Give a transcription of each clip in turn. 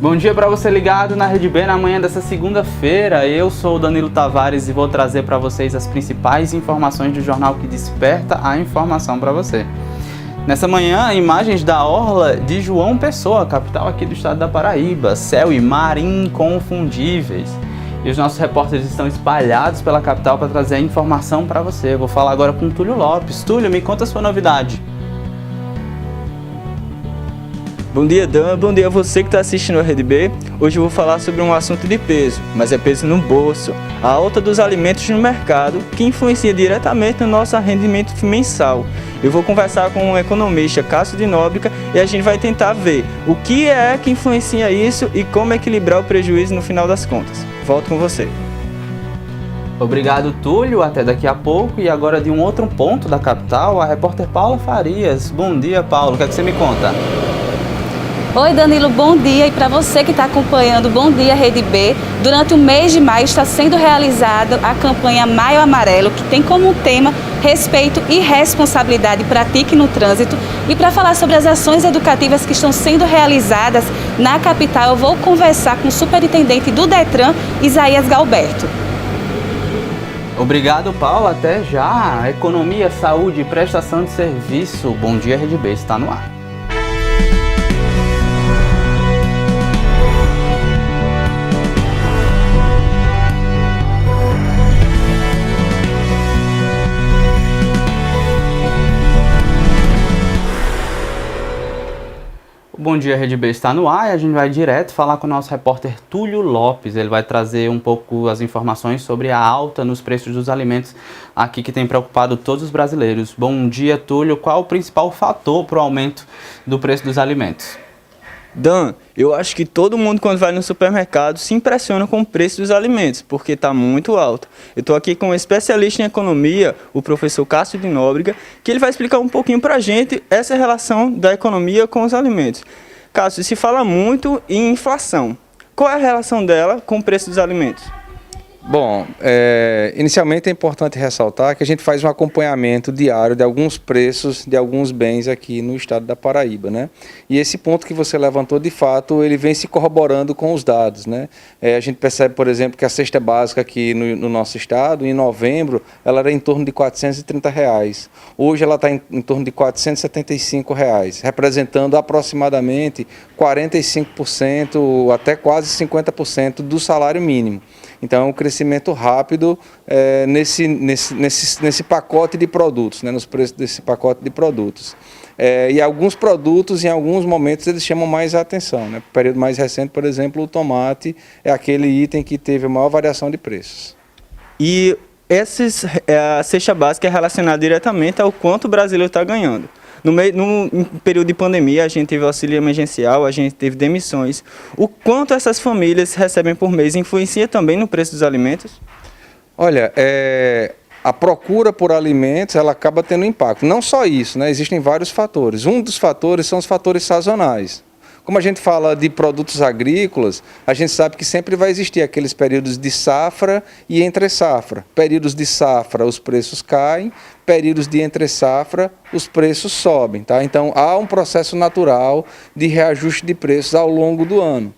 Bom dia para você ligado na Rede B na manhã dessa segunda-feira. Eu sou o Danilo Tavares e vou trazer para vocês as principais informações do jornal que desperta a informação para você. Nessa manhã, imagens da orla de João Pessoa, capital aqui do estado da Paraíba. Céu e mar inconfundíveis. E os nossos repórteres estão espalhados pela capital para trazer a informação para você. Eu vou falar agora com o Túlio Lopes. Túlio, me conta a sua novidade. Bom dia, Dan. Bom dia a você que está assistindo a Rede B. Hoje eu vou falar sobre um assunto de peso, mas é peso no bolso. A alta dos alimentos no mercado, que influencia diretamente no nosso rendimento mensal. Eu vou conversar com o economista Cássio de Nóbrega e a gente vai tentar ver o que é que influencia isso e como equilibrar o prejuízo no final das contas. Volto com você. Obrigado, Túlio. Até daqui a pouco. E agora de um outro ponto da capital, a repórter Paula Farias. Bom dia, Paulo. O que é que você me conta? Oi, Danilo, bom dia. E para você que está acompanhando Bom Dia Rede B, durante o mês de maio está sendo realizada a campanha Maio Amarelo, que tem como tema respeito e responsabilidade pratique no trânsito. E para falar sobre as ações educativas que estão sendo realizadas na capital, eu vou conversar com o superintendente do Detran, Isaías Galberto. Obrigado, Paulo. Até já. Economia, saúde e prestação de serviço. Bom Dia Rede B está no ar. Bom Dia Rede B está no ar e a gente vai direto falar com o nosso repórter Túlio Lopes. Ele vai trazer um pouco as informações sobre a alta nos preços dos alimentos aqui que tem preocupado todos os brasileiros. Bom dia, Túlio. Qual o principal fator para o aumento do preço dos alimentos? Dan, eu acho que todo mundo quando vai no supermercado se impressiona com o preço dos alimentos, porque está muito alto. Eu estou aqui com um especialista em economia, o professor Cássio de Nóbrega, que ele vai explicar um pouquinho para a gente essa relação da economia com os alimentos. Cássio, se fala muito em inflação. Qual é a relação dela com o preço dos alimentos? Bom, inicialmente é importante ressaltar que a gente faz um acompanhamento diário de alguns preços de alguns bens aqui no estado da Paraíba, né? E esse ponto que você levantou, de fato, ele vem se corroborando com os dados, né? A gente percebe, por exemplo, que a cesta básica aqui no nosso estado, em novembro, ela era em torno de R$ 430. Hoje ela está em torno de R$ 475, representando aproximadamente 45% até quase 50% do salário mínimo. Então, é um crescimento rápido nesse pacote de produtos, né, nos preços desse pacote de produtos. E alguns produtos, em alguns momentos, eles chamam mais a atenção, né? No período mais recente, por exemplo, o tomate é aquele item que teve a maior variação de preços. E a cesta básica é relacionada diretamente ao quanto o brasileiro está ganhando. No período de pandemia, a gente teve auxílio emergencial, a gente teve demissões. O quanto essas famílias recebem por mês influencia também no preço dos alimentos? Olha, a procura por alimentos, ela acaba tendo impacto. Não só isso, né? Existem vários fatores. Um dos fatores são os fatores sazonais. Como a gente fala de produtos agrícolas, a gente sabe que sempre vai existir aqueles períodos de safra e entre safra. Períodos de safra, os preços caem, períodos de entre safra, os preços sobem, tá? Então, há um processo natural de reajuste de preços ao longo do ano.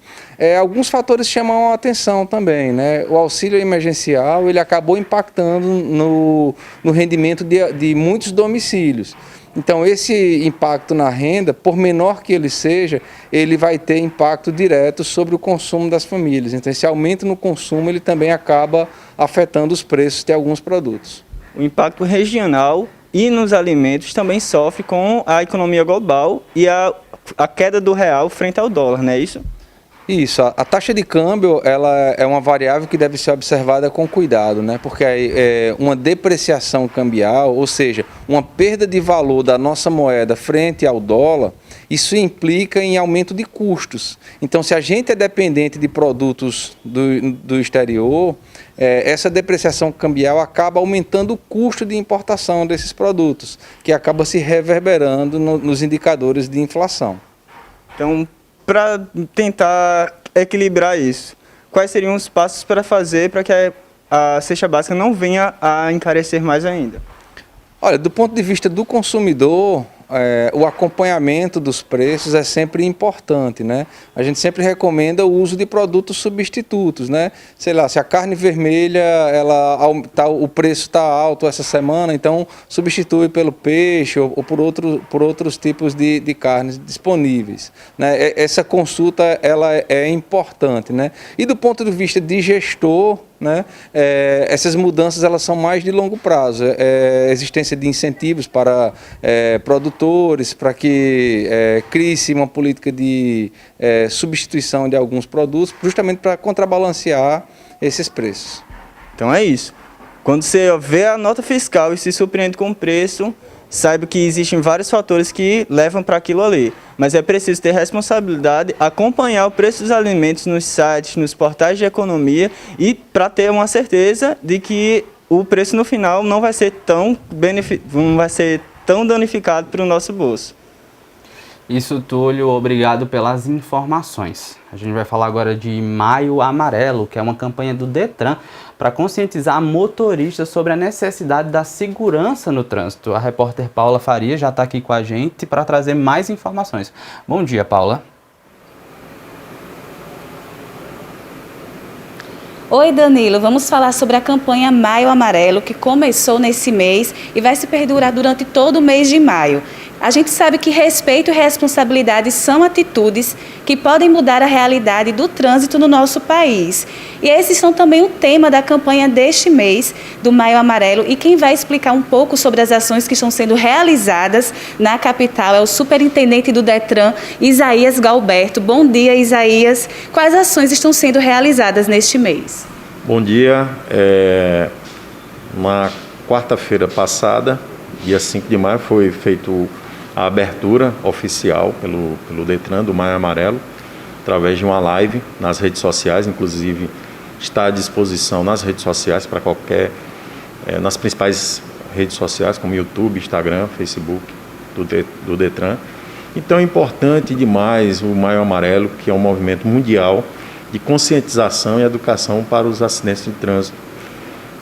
Alguns fatores chamam a atenção também, né? O auxílio emergencial, ele acabou impactando no rendimento de muitos domicílios. Então, esse impacto na renda, por menor que ele seja, ele vai ter impacto direto sobre o consumo das famílias. Então, esse aumento no consumo, ele também acaba afetando os preços de alguns produtos. O impacto regional e nos alimentos também sofre com a economia global e a queda do real frente ao dólar, não é isso? Isso, a taxa de câmbio ela é uma variável que deve ser observada com cuidado, né? Porque uma depreciação cambial, ou seja, uma perda de valor da nossa moeda frente ao dólar, isso implica em aumento de custos. Então, se a gente é dependente de produtos do exterior, essa depreciação cambial acaba aumentando o custo de importação desses produtos, que acaba se reverberando nos indicadores de inflação. Então, para tentar equilibrar isso, quais seriam os passos para fazer para que a cesta básica não venha a encarecer mais ainda? Olha, do ponto de vista do consumidor, o acompanhamento dos preços é sempre importante, né? A gente sempre recomenda o uso de produtos substitutos, né? Sei lá, se a carne vermelha, o preço está alto essa semana, então substitui pelo peixe ou por outros tipos de carnes disponíveis, né? Essa consulta ela é importante, né? E do ponto de vista de gestor, né? Essas mudanças elas são mais de longo prazo. A existência de incentivos para produtores, para que crie-se uma política de substituição de alguns produtos, justamente para contrabalancear esses preços. Então é isso. Quando você vê a nota fiscal e se surpreende com o preço, saiba que existem vários fatores que levam para aquilo ali. Mas é preciso ter responsabilidade, acompanhar o preço dos alimentos nos sites, nos portais de economia e para ter uma certeza de que o preço no final não vai ser tão danificado para o nosso bolso. Isso, Túlio, obrigado pelas informações. A gente vai falar agora de Maio Amarelo, que é uma campanha do Detran para conscientizar motoristas sobre a necessidade da segurança no trânsito. A repórter Paula Faria já está aqui com a gente para trazer mais informações. Bom dia, Paula. Oi, Danilo. Vamos falar sobre a campanha Maio Amarelo, que começou nesse mês e vai se perdurar durante todo o mês de maio. A gente sabe que respeito e responsabilidade são atitudes que podem mudar a realidade do trânsito no nosso país. E esses são também o tema da campanha deste mês, do Maio Amarelo. E quem vai explicar um pouco sobre as ações que estão sendo realizadas na capital é o superintendente do Detran, Isaías Galberto. Bom dia, Isaías. Quais ações estão sendo realizadas neste mês? Bom dia. Na quarta-feira passada, dia 5 de maio, foi feito a abertura oficial pelo Detran do Maio Amarelo, através de uma live nas redes sociais, inclusive está à disposição nas redes sociais para nas principais redes sociais como YouTube, Instagram, Facebook do Detran. Então é importante demais o Maio Amarelo, que é um movimento mundial de conscientização e educação para os acidentes de trânsito.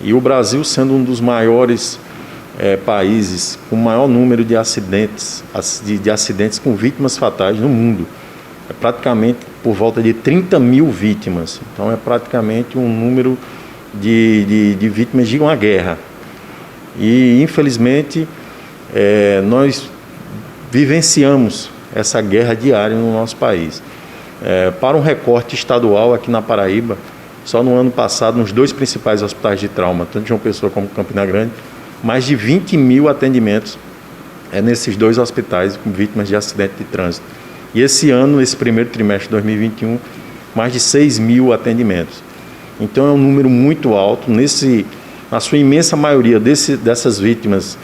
E o Brasil, sendo um dos maiores países com o maior número de acidentes com vítimas fatais no mundo. É praticamente por volta de 30 mil vítimas. Então é praticamente um número de vítimas de uma guerra. E infelizmente nós vivenciamos essa guerra diária no nosso país. Para um recorte estadual aqui na Paraíba, só no ano passado, nos 2 principais hospitais de trauma, tanto João Pessoa como Campina Grande, mais de 20 mil atendimentos nesses 2 hospitais com vítimas de acidente de trânsito. E esse ano, nesse primeiro trimestre de 2021, mais de 6 mil atendimentos. Então é um número muito alto. Na sua imensa maioria dessas vítimas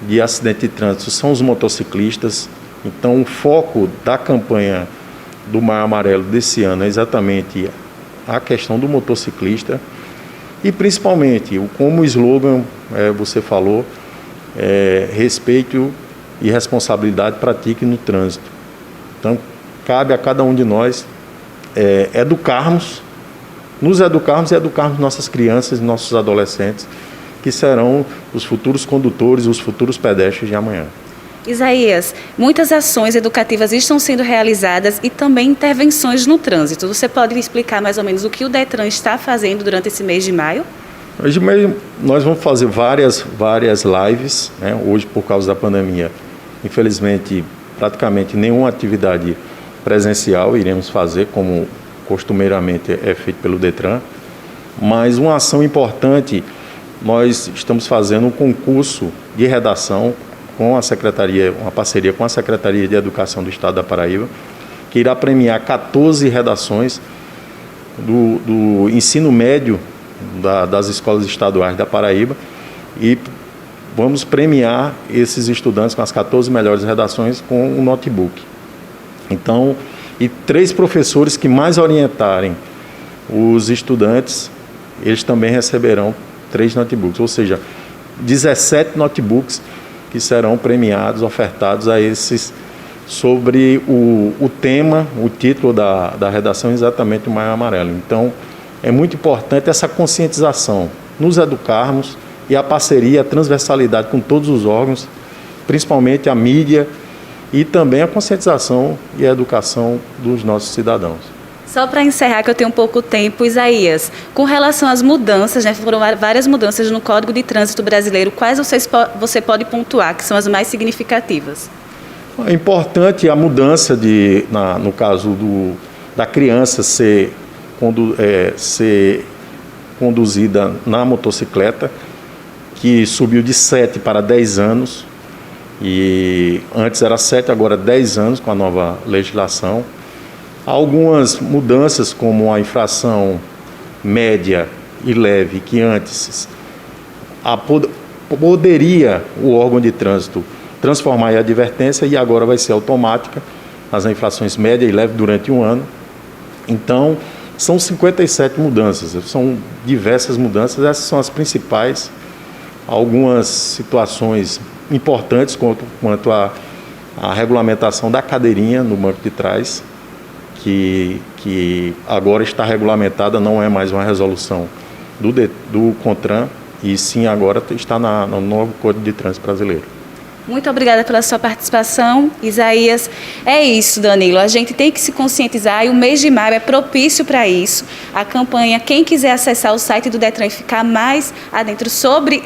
de acidente de trânsito são os motociclistas. Então o foco da campanha do Maio Amarelo desse ano é exatamente a questão do motociclista. E principalmente, como o slogan você falou, respeito e responsabilidade pratique no trânsito. Então, cabe a cada um de nós nos educarmos e educarmos nossas crianças e nossos adolescentes, que serão os futuros condutores, os futuros pedestres de amanhã. Isaías, muitas ações educativas estão sendo realizadas e também intervenções no trânsito. Você pode explicar mais ou menos o que o Detran está fazendo durante esse mês de maio? Hoje nós vamos fazer várias lives, né? Hoje, por causa da pandemia, infelizmente, praticamente nenhuma atividade presencial iremos fazer, como costumeiramente é feito pelo Detran. Mas uma ação importante, nós estamos fazendo um concurso de redação com a Secretaria, uma parceria com a Secretaria de Educação do Estado da Paraíba, que irá premiar 14 redações do ensino médio das escolas estaduais da Paraíba, e vamos premiar esses estudantes com as 14 melhores redações com um notebook. Então, e 3 professores que mais orientarem os estudantes, eles também receberão 3 notebooks, ou seja, 17 notebooks que serão premiados, ofertados a esses, sobre o tema, o título da redação, exatamente o Maio Amarelo. Então, é muito importante essa conscientização, nos educarmos, e a parceria, a transversalidade com todos os órgãos principalmente a mídia e também a conscientização e a educação dos nossos cidadãos. Só para encerrar, que eu tenho pouco tempo, Isaías, com relação às mudanças, né, foram várias mudanças no Código de Trânsito Brasileiro, quais você pode pontuar que são as mais significativas? É importante a mudança no caso da criança ser conduzida na motocicleta, que subiu de 7 para 10 anos, e antes era 7, agora 10 anos com a nova legislação. Há algumas mudanças, como a infração média e leve, que antes poderia o órgão de trânsito transformar em advertência, e agora vai ser automática as infrações média e leve durante um ano. Então, são 57 mudanças, são diversas mudanças, essas são as principais. Algumas situações importantes quanto à regulamentação da cadeirinha no banco de trás, que agora está regulamentada, não é mais uma resolução do CONTRAN, e sim agora está no novo Código de Trânsito Brasileiro. Muito obrigada pela sua participação, Isaías. É isso, Danilo, a gente tem que se conscientizar e o mês de maio é propício para isso. A campanha, quem quiser acessar o site do Detran e ficar mais adentro sobre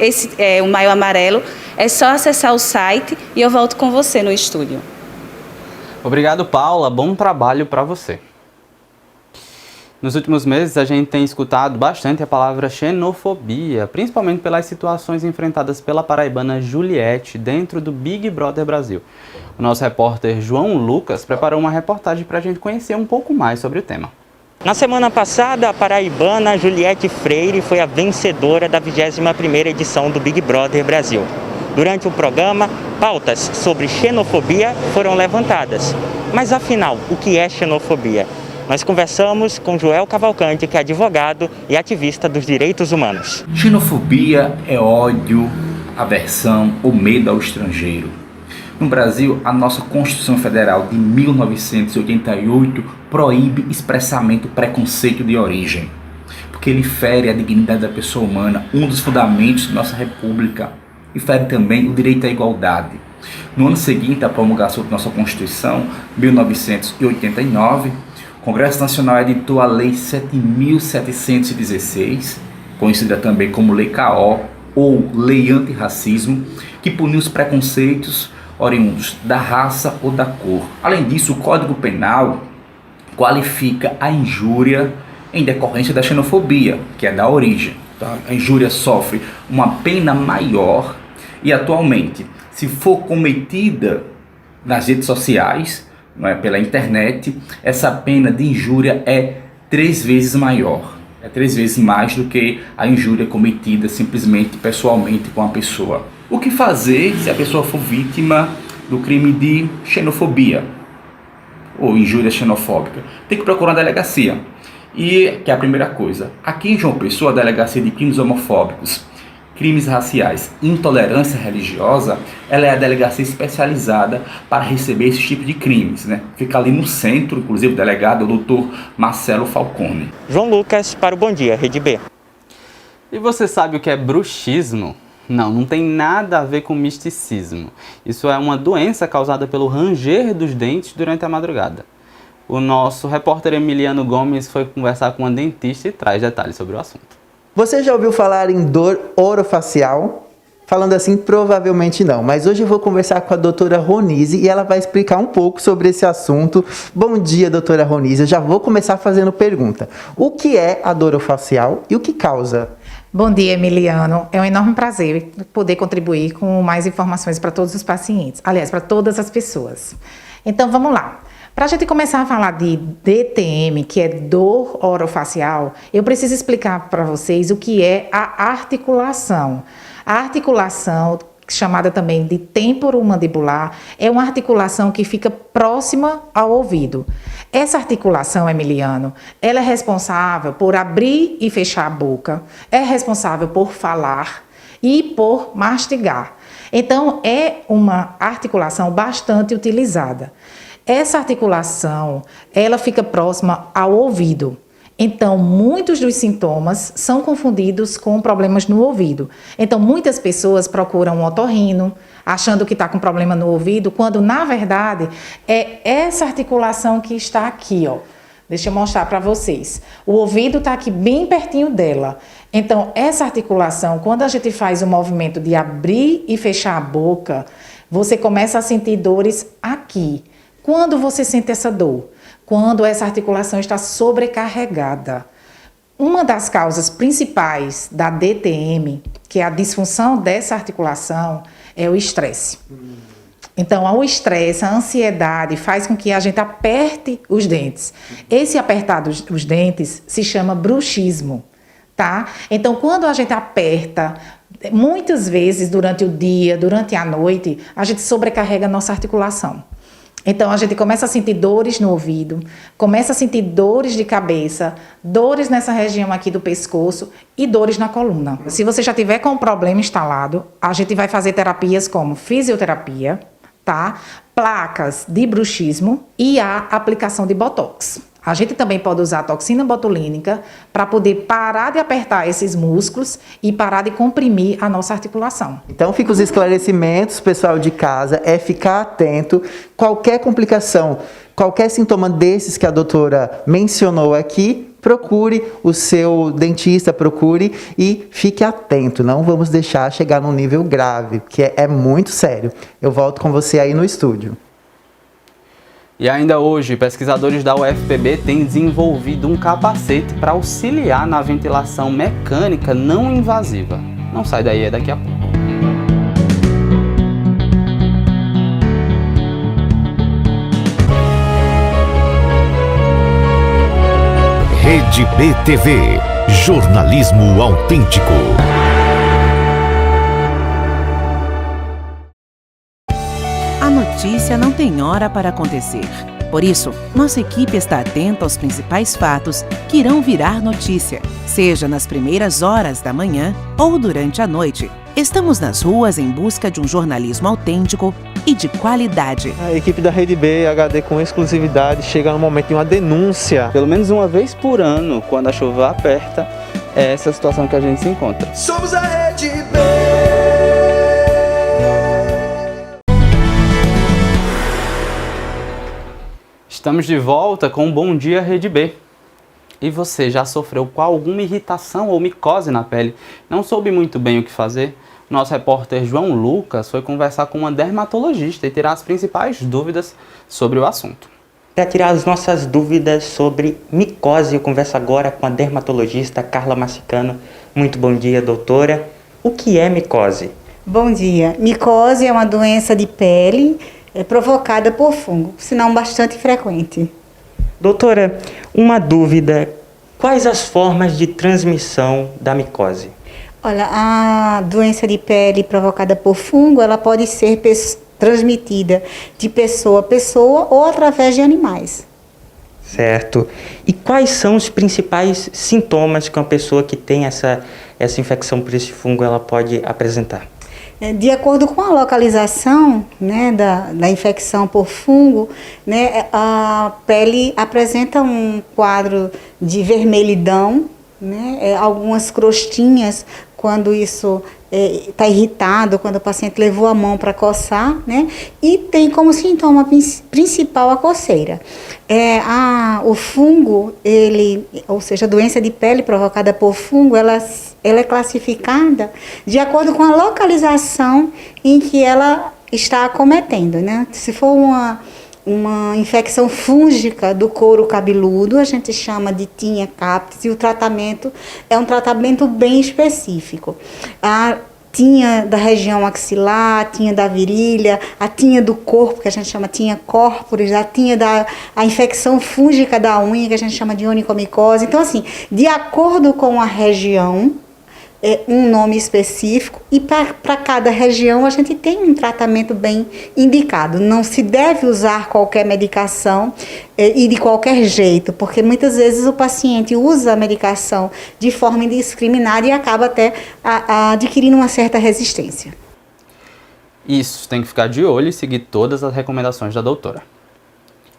o Maio Amarelo, é só acessar o site e eu volto com você no estúdio. Obrigado, Paula. Bom trabalho para você. Nos últimos meses, a gente tem escutado bastante a palavra xenofobia, principalmente pelas situações enfrentadas pela paraibana Juliette dentro do Big Brother Brasil. O nosso repórter João Lucas preparou uma reportagem para a gente conhecer um pouco mais sobre o tema. Na semana passada, a paraibana Juliette Freire foi a vencedora da 21ª edição do Big Brother Brasil. Durante o programa, pautas sobre xenofobia foram levantadas. Mas afinal, o que é xenofobia? Nós conversamos com Joel Cavalcante, que é advogado e ativista dos direitos humanos. Xenofobia é ódio, aversão ou medo ao estrangeiro. No Brasil, a nossa Constituição Federal de 1988 proíbe expressamente o preconceito de origem, porque ele fere a dignidade da pessoa humana, um dos fundamentos da nossa República, e fere também o direito à igualdade. No ano seguinte à promulgação da nossa Constituição, 1989, o Congresso Nacional editou a Lei 7.716, conhecida também como Lei K.O. ou Lei Antirracismo, que puniu os preconceitos oriundos da raça ou da cor. Além disso, o Código Penal qualifica a injúria em decorrência da xenofobia, que é da origem. Tá? A injúria sofre uma pena maior e, atualmente, se for cometida nas redes sociais, não é, pela internet, essa pena de injúria é 3 vezes maior. É 3 vezes mais do que a injúria cometida simplesmente pessoalmente com a pessoa. O que fazer se a pessoa for vítima do crime de xenofobia ou injúria xenofóbica? Tem que procurar uma delegacia. E que é a primeira coisa. Aqui em João Pessoa, a Delegacia de Crimes Homofóbicos, Crimes Raciais e Intolerância Religiosa, ela é a delegacia especializada para receber esse tipo de crimes, né? Fica ali no centro, inclusive o delegado é o Dr. Marcelo Falcone. João Lucas para o Bom Dia, Rede B. E você sabe o que é bruxismo? Não tem nada a ver com misticismo. Isso é uma doença causada pelo ranger dos dentes durante a madrugada. O nosso repórter Emiliano Gomes foi conversar com uma dentista e traz detalhes sobre o assunto. Você já ouviu falar em dor orofacial? Falando assim, provavelmente não. Mas hoje eu vou conversar com a doutora Ronise e ela vai explicar um pouco sobre esse assunto. Bom dia, doutora Ronise. Eu já vou começar fazendo pergunta. O que é a dor orofacial e o que causa? Bom dia, Emiliano. É um enorme prazer poder contribuir com mais informações para todos os pacientes. Aliás, para todas as pessoas. Então, vamos lá. Para a gente começar a falar de DTM, que é dor orofacial, eu preciso explicar para vocês o que é a articulação. A articulação, chamada também de temporomandibular, é uma articulação que fica próxima ao ouvido. Essa articulação, Emiliano, ela é responsável por abrir e fechar a boca, é responsável por falar e por mastigar. Então, é uma articulação bastante utilizada. Essa articulação, ela fica próxima ao ouvido. Então, muitos dos sintomas são confundidos com problemas no ouvido. Então, muitas pessoas procuram um otorrino, achando que está com problema no ouvido, quando, na verdade, é essa articulação que está aqui, ó. Deixa eu mostrar para vocês. O ouvido está aqui bem pertinho dela. Então, essa articulação, quando a gente faz o movimento de abrir e fechar a boca, você começa a sentir dores aqui. Quando você sente essa dor? Quando essa articulação está sobrecarregada. Uma das causas principais da DTM, que é a disfunção dessa articulação, é o estresse. Então, o estresse, a ansiedade faz com que a gente aperte os dentes. Esse apertar os dentes se chama bruxismo, tá? Então, quando a gente aperta, muitas vezes durante o dia, durante a noite, a gente sobrecarrega a nossa articulação. Então, a gente começa a sentir dores no ouvido, começa a sentir dores de cabeça, dores nessa região aqui do pescoço e dores na coluna. Se você já tiver com um problema instalado, a gente vai fazer terapias como fisioterapia, tá? Placas de bruxismo e a aplicação de botox. A gente também pode usar a toxina botulínica para poder parar de apertar esses músculos e parar de comprimir a nossa articulação. Então, fica os esclarecimentos, pessoal de casa, é ficar atento. Qualquer complicação, qualquer sintoma desses que a doutora mencionou aqui, procure o seu dentista, procure e fique atento. Não vamos deixar chegar num nível grave, que é muito sério. Eu volto com você aí no estúdio. E ainda hoje, pesquisadores da UFPB têm desenvolvido um capacete para auxiliar na ventilação mecânica não invasiva. Não sai daí, é daqui a pouco. Rede BTV, jornalismo autêntico. A notícia não tem hora para acontecer. Por isso, nossa equipe está atenta aos principais fatos que irão virar notícia, seja nas primeiras horas da manhã ou durante a noite. Estamos nas ruas em busca de um jornalismo autêntico e de qualidade. A equipe da Rede B HD com exclusividade chega no momento de uma denúncia. Pelo menos uma vez por ano, quando a chuva aperta, é essa situação que a gente se encontra. Somos a Rede B. Estamos de volta com um Bom Dia Rede B. E você já sofreu com alguma irritação ou micose na pele? Não soube muito bem o que fazer? Nosso repórter João Lucas foi conversar com uma dermatologista e tirar as principais dúvidas sobre o assunto. Para tirar as nossas dúvidas sobre micose, eu converso agora com a dermatologista Carla Massicano. Muito bom dia, doutora. O que é micose? Bom dia. Micose é uma doença de pele provocada por fungo, sinal bastante frequente. Doutora, uma dúvida. Quais as formas de transmissão da micose? Olha, a doença de pele provocada por fungo, ela pode ser transmitida de pessoa a pessoa ou através de animais. Certo. E quais são os principais sintomas que uma pessoa que tem essa infecção por esse fungo ela pode apresentar? De acordo com a localização, né, da infecção por fungo, né, a pele apresenta um quadro de vermelhidão, né, algumas crostinhas quando isso está irritado, quando o paciente levou a mão para coçar, né, e tem como sintoma principal a coceira. O fungo, ou seja, a doença de pele provocada por fungo, ela é classificada de acordo com a localização em que ela está acometendo, né? Se for uma infecção fúngica do couro cabeludo, a gente chama de tinea capitis, e o tratamento é um tratamento bem específico. A tinea da região axilar, a tinea da virilha, a tinea do corpo, que a gente chama tinea corporis, a tinea a infecção fúngica da unha, que a gente chama de onicomicose. Então, assim, de acordo com a região, um nome específico, e para cada região a gente tem um tratamento bem indicado. Não se deve usar qualquer medicação e de qualquer jeito, porque muitas vezes o paciente usa a medicação de forma indiscriminada e acaba até adquirindo uma certa resistência. Isso, tem que ficar de olho e seguir todas as recomendações da doutora.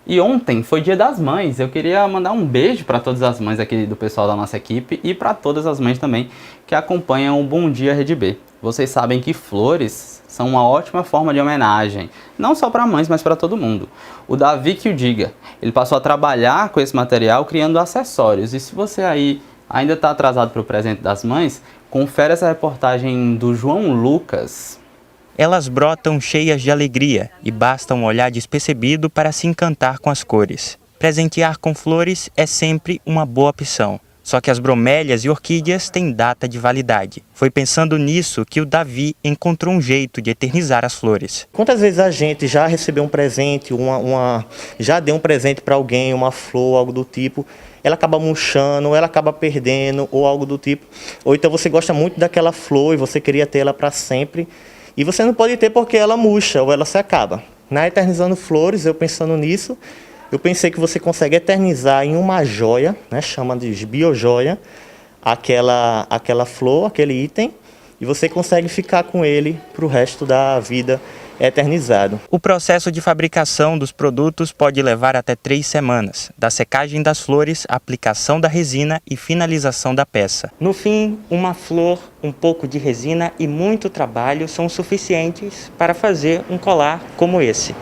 E ontem foi Dia das Mães. Eu queria mandar um beijo para todas as mães aqui do pessoal da nossa equipe e para todas as mães também que acompanham o Bom Dia Rede B. Vocês sabem que flores são uma ótima forma de homenagem, não só para mães, mas para todo mundo. O Davi que o diga, ele passou a trabalhar com esse material criando acessórios. E se você aí ainda está atrasado para o presente das mães, confere essa reportagem do João Lucas. Elas brotam cheias de alegria e basta um olhar despercebido para se encantar com as cores. Presentear com flores é sempre uma boa opção. Só que as bromélias e orquídeas têm data de validade. Foi pensando nisso que o Davi encontrou um jeito de eternizar as flores. Quantas vezes a gente já recebeu um presente, já deu um presente para alguém, uma flor, algo do tipo, ela acaba murchando, ou ela acaba perdendo, ou algo do tipo. Ou então você gosta muito daquela flor e você queria ter ela para sempre, e você não pode ter porque ela murcha ou ela se acaba. Na Eternizando Flores, eu pensando nisso, eu pensei que você consegue eternizar em uma joia, né, chama de biojoia, aquela flor, aquele item, e você consegue ficar com ele para o resto da vida eternizado. O processo de fabricação dos produtos pode levar até 3 semanas, da secagem das flores, aplicação da resina e finalização da peça. No fim, uma flor, um pouco de resina e muito trabalho são suficientes para fazer um colar como esse.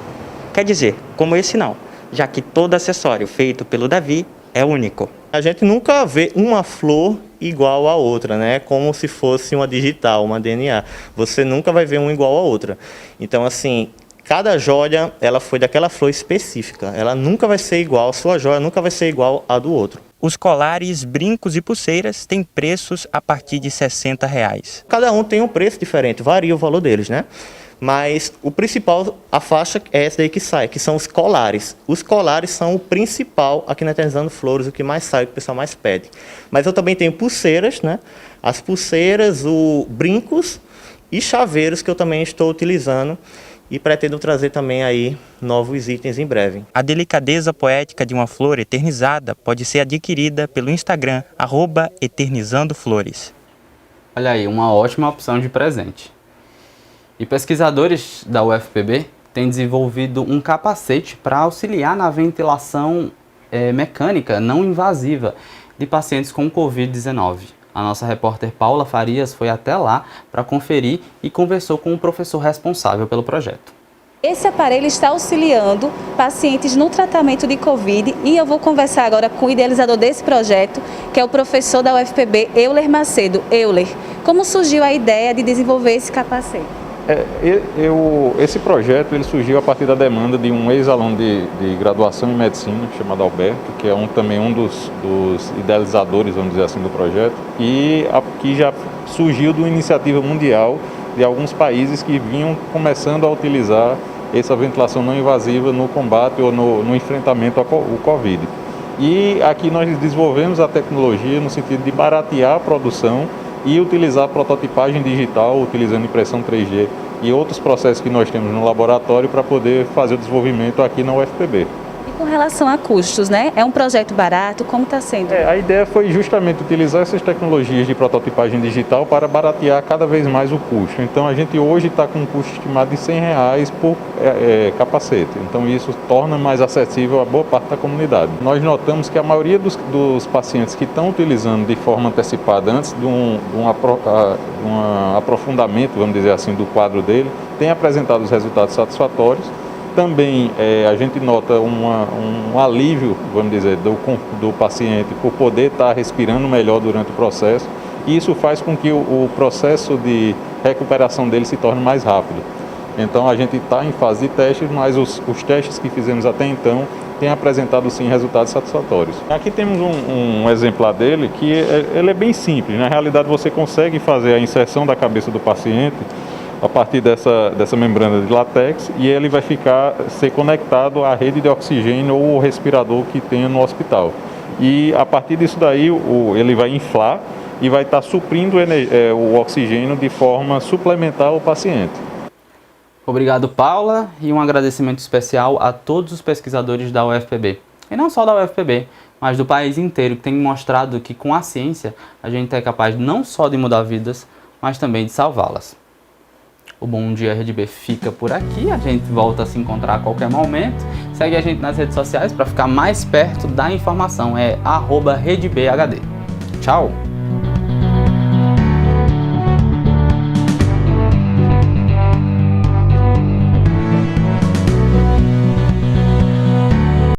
Quer dizer, como esse não, já que todo acessório feito pelo Davi é único. A gente nunca vê uma flor igual a outra, né? Como se fosse uma digital, uma DNA. Você nunca vai ver uma igual a outra. Então, assim, cada joia, ela foi daquela flor específica. Ela nunca vai ser igual, a sua joia nunca vai ser igual à do outro. Os colares, brincos e pulseiras têm preços a partir de R$ 60. Cada um tem um preço diferente, varia o valor deles, né? Mas o principal, a faixa é essa daí que sai, que são os colares. Os colares são o principal aqui na Eternizando Flores, o que mais sai, o que o pessoal mais pede. Mas eu também tenho pulseiras, né? As pulseiras, brincos e chaveiros que eu também estou utilizando e pretendo trazer também aí novos itens em breve. A delicadeza poética de uma flor eternizada pode ser adquirida pelo Instagram, @eternizandoflores. Olha aí, uma ótima opção de presente. E pesquisadores da UFPB têm desenvolvido um capacete para auxiliar na ventilação mecânica não invasiva de pacientes com Covid-19. A nossa repórter Paula Farias foi até lá para conferir e conversou com o professor responsável pelo projeto. Esse aparelho está auxiliando pacientes no tratamento de Covid e eu vou conversar agora com o idealizador desse projeto, que é o professor da UFPB, Euler Macedo. Euler, como surgiu a ideia de desenvolver esse capacete? Esse projeto ele surgiu a partir da demanda de um ex-aluno de graduação em medicina, chamado Alberto, que é também um dos idealizadores, vamos dizer assim, do projeto, e que já surgiu de uma iniciativa mundial de alguns países que vinham começando a utilizar essa ventilação não invasiva no combate ou no enfrentamento ao Covid. E aqui nós desenvolvemos a tecnologia no sentido de baratear a produção e utilizar prototipagem digital, utilizando impressão 3D e outros processos que nós temos no laboratório para poder fazer o desenvolvimento aqui na UFPB. E com relação a custos, né? É um projeto barato? Como está sendo? A ideia foi justamente utilizar essas tecnologias de prototipagem digital para baratear cada vez mais o custo. Então a gente hoje está com um custo estimado de R$100 por capacete. Então isso torna mais acessível a boa parte da comunidade. Nós notamos que a maioria dos pacientes que estão utilizando de forma antecipada, antes de um aprofundamento, vamos dizer assim, do quadro dele, tem apresentado os resultados satisfatórios. Também a gente nota um alívio, vamos dizer, do paciente por poder estar respirando melhor durante o processo, e isso faz com que o processo de recuperação dele se torne mais rápido. Então a gente está em fase de testes, mas os testes que fizemos até então têm apresentado sim resultados satisfatórios. Aqui temos um exemplar dele que ele é bem simples. Na realidade você consegue fazer a inserção da cabeça do paciente a partir dessa membrana de látex, e ele vai ser conectado à rede de oxigênio ou o respirador que tem no hospital. E a partir disso daí ele vai inflar e vai estar suprindo o oxigênio de forma suplementar ao paciente. Obrigado, Paula, e um agradecimento especial a todos os pesquisadores da UFPB. E não só da UFPB, mas do país inteiro, que tem mostrado que com a ciência a gente é capaz não só de mudar vidas, mas também de salvá-las. O Bom Dia Rede B fica por aqui, a gente volta a se encontrar a qualquer momento. Segue a gente nas redes sociais para ficar mais perto da informação, é @RedeBHD. Tchau!